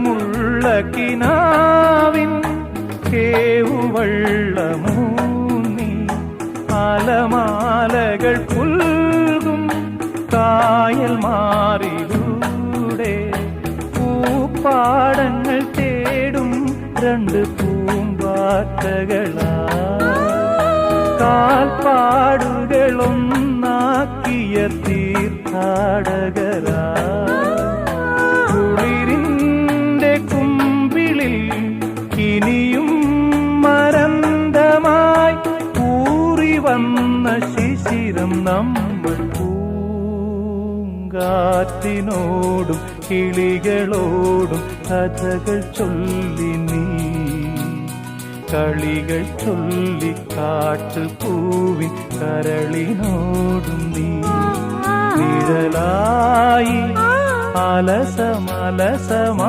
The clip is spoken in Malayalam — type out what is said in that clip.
മുള്ള കിനാവിൻ കേവുവള്ളമൂന്നി അലമാലകൾ പുൽകും കായൽ മാറിലൂടെ പൂപ്പാടങ്ങൾ തേടും രണ്ട് പൂമ്പാറ്റകളാ കാൽപ്പാടുകളൊന്നാക്കിയ തീർത്ഥാടകരാ ഇനിയും മരന്തമായി കൂറി വന്ന ശിശിരം നമ്മൾ പൂങ്കാറ്റിനോടും കിളികളോടും കഥകൾ ചൊല്ലി നീ കളികൾ ചൊല്ലി കാട്ടുപൂവിൻ കരളിനോടും നീ നിഴലായി അലസമലസമാ